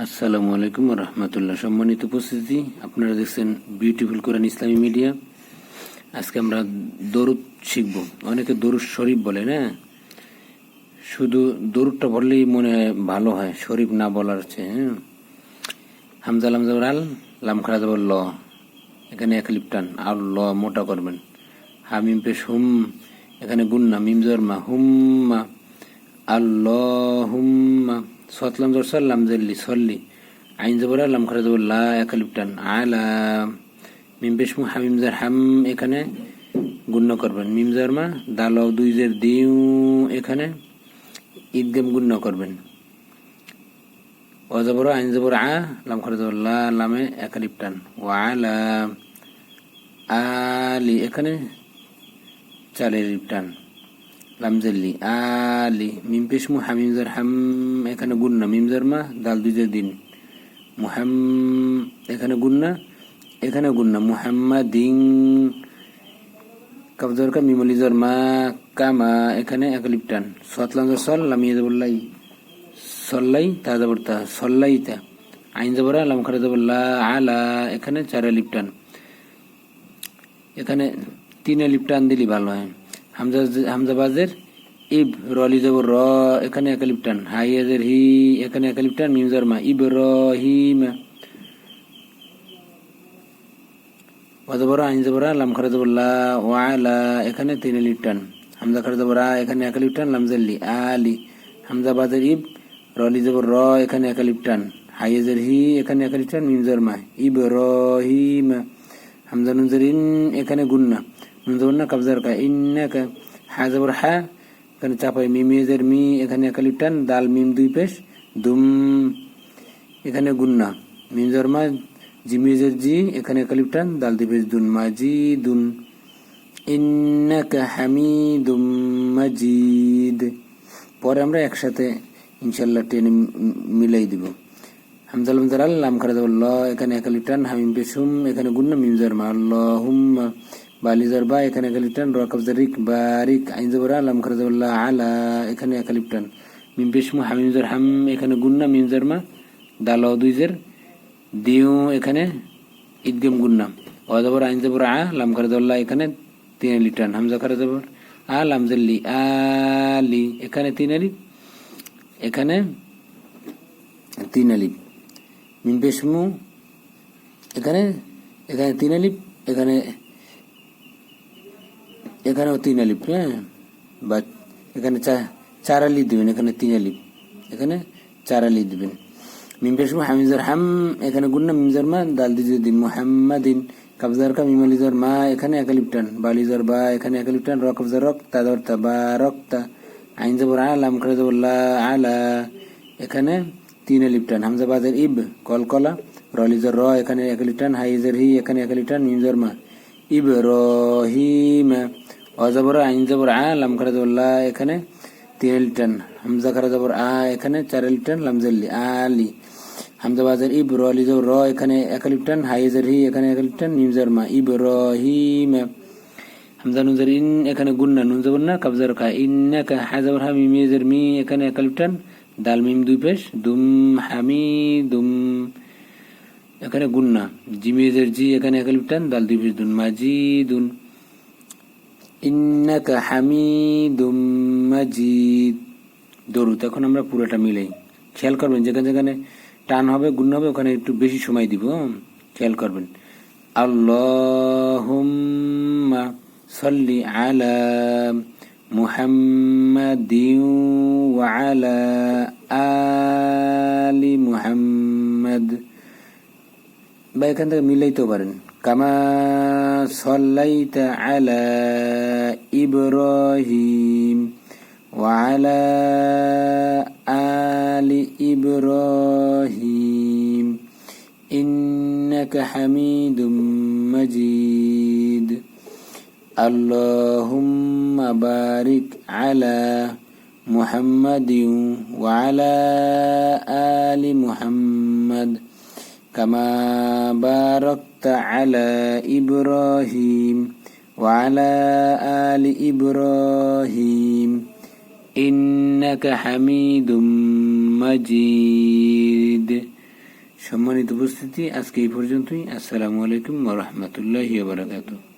আসসালামু আলাইকুম রহমতুল্লাহ। সম্মানিত উপস্থিতি, আপনারা দেখছেন বিউটিফুল কোরআন ইসলামী মিডিয়া। আজকে আমরা দরুদ শিখব। অনেকে দরুদ শরীফ বলে না, শুধু দরুদটা বললেই মনে হয় ভালো হয়, শরীফ না বলার চেয়ে। হামজা লাম জবর আল, লাম খারা জবর ল, এখানে এক লিপ টান, আর ল মোটা করবেন। হামিম পেশ হুম, এখানে গুন্না, মিম জবর মা, হুম্মা, আল্লাহুম্মা। সতলাম জবর সল, লাম জল্লি, সল্লি, আইন জবর লাম খারা জবর লা, এক লিপ টান, আলা। মিম পেশ মু, হামিম জবর হাম, এখানে গুণ্য করবেন। মিম জবর মা, দাল দুই জের দিউ, এখানে ঈদগাম গুণ্য করবেন। অজবর আইন জবর আ, লাম খারা জবর লা, লামে এক লিপ টান, ওয়ালা। আলি, এখানে চালের লিপ টান, লামজল্লি, আলি। মিম পেশমু, হামিম জর হাম, এখানে গুন্না, মিম জর মা, দাল দুই জের দিন, মুহাম, এখানে গুন্না, এখানে গুন্না, মুহাম্মাদিন। কাবজর কা, মিমলি জর মা, কামা, এখানে এক লিপ টান। সতলাম জর সল, লামিয়ে জবরলাই, সল্লাই, তা জবর তা, সল্লাই তা। আইন জবর লাম খারা জবর লা, আলা, এখানে চারে লিপ টান। এখানে তিনে লিপ টান দিলি ভালো হয়। হামজাবাজের ইব, রলি জবর র, এখানে এক লিপ টান। হাইয়াজের হি, এখানে এক লিপ টান। মিম জবর মা, ইব্রাহিম। ওয়াজবর আইন জবর লাম খারা জবর লা, ওয়ালা, এখানে তিনে লিপ টান। হামজা খারা জবর আ, এখানে এক লিপ টান, লামজাল্লি, আলি। হামজাবাজের ইব, রলি জবর র, এখানে এক লিপ টান। হাইয়াজের হি, এখানে এক লিপ টান। মিম জবর মা, ইব্রাহিম। হামজা নুন জের ইন, এখানে গুন্না, নুন জবর না, কাবজার কা, ইন্নাকা। হা জবর হা, এখানে চাপাই, মিমিজের মি, এখানে এক লিপ টান। দাল মিম দুই পেশ, দুম, এখানে গুন্না। মিম জবর মা, জিমিজের জি, এখানে এক লিপ টান। দাল দুই পেশ, দুন, মাজি দুন। ইন্নাকা হামিদুম মাজিদ। পরে আমরা একসাথে ইনশাল্লাহ টেনে মিলাই দিব। হামজালাম জালাল, লাম খারা জবর ল, এখানে এক লিপ টান। হামিম পেশ হুম, এখানে গুন্না, মিম জবর মা, আল্লাহুম্মা। বালি জবর বা, এখানে এক লিপ টান। র কাবজা রিক, বারিক। আইন জবর আ, লাম খারা জবর লা, আলা, এখানে এক লিপ টান। মিম পেশ মু, হামিম জবর হাম, এখানে গুন্না, মিম জবর মা, দাল দুই জের দিউ, এখানে ঈদগাম গুন্না। ওয়া জবর আইন জবর আ, লাম খারা জবর লা, এখানে তিন লিপ টান। হামজা খারা জবর আ, লাম জাল্লি, আলি, এখানে তিন আলিফ, এখানে তিন আলিফ। মিম পেশ মু, এখানে এখানে তিন আলিফ, এখানে এখানেও তিন আলিফ, হ্যাঁ, বা এখানে চার আলিফ দিবেন, এখানে তিন আলিফ, এখানে চার আলিফ দিবেন। মিম পেশ মু, হামিজর হাম, এখানে গুন্না, মিমজর মা, দাল দিজর দিন, মুহাম্মাদিন। কাবজার কা, মিমালিজর মা, এখানে এক আলিফ টান। বালিজর বা, এখানে এক আলিফ টান। র কাবজার রক, তাদর তা, বা রক তা। আইন জবর আ, লাম খারা জবর লা, আলা, এখানে তিন আলিফ টান। হামজা বাজের ইব, কলকলা। রলিজর র, এখানে এক আলিফ টান। হাইজর হি, এখানে এক আলিফ টান। মিমজর মা, ইব্রাহিম। অজবর আইন জবর আ, লাম খারা জবর লা, এখানে তিন আলিফ টান। হামজা খারা জবর আ, এখানে চার আলিফ টান। লামজাল্লি, আলি। হামজা বাজের ইব, রলি জবর র, এখানে এক আলিফ টান। হাইজর হি, এখানে এক আলিফ টান। মিমজর মা, ইব্রাহিম। হামজা নুন জবর ইন, এখানে গুন্না, নুন জবর না, কাবজার কা, ইন্নাকা। হা জবর হা, মিমিজের মি, এখানে এক আলিফ টান। দাল মিম দুই পেশ, দুম, হামিদুম, এখানে গুন্না। জিমিজের জি, এখানে এক আলিফ টান। দাল দুই পেশ, দুন, মাজিদুন। ইন্নাকা হামিদুম মাজিদ। দরুদ এখন আমরা পুরোটা মিলাই। খেয়াল করবেন, যেখানে যেখানে টান হবে, গুণ হবে, ওখানে একটু বেশি সময় দিব। খেয়াল করবেন। আল্লাহুম্মা সাল্লি আলা মুহাম্মাদিন ওয়া আলা আলি মুহাম্মাদ। বা এখান থেকে মিলাইতেও পারেন। কামা সাল্লাইতা আলা ইব্রাহিম ওয়া আলা আলি ইব্রাহিম ইন্নাকা হামিদুম মাজিদ। আল্লাহুম্মা বারিক আলা মুহাম্মাদিন ওয়া আলা আলি মুহাম্মাদ কামা বারাকতা আলা ইব্রাহিম ওয়া আলা আলি ইব্রাহিম ইন্নাকা হামিদুম মাজিদ। সম্মানিত উপস্থিতি, আজকে এই পর্যন্তই। আসসালামু আলাইকুম ওয়া রাহমাতুল্লাহি ওয়া বারাকাতুহু।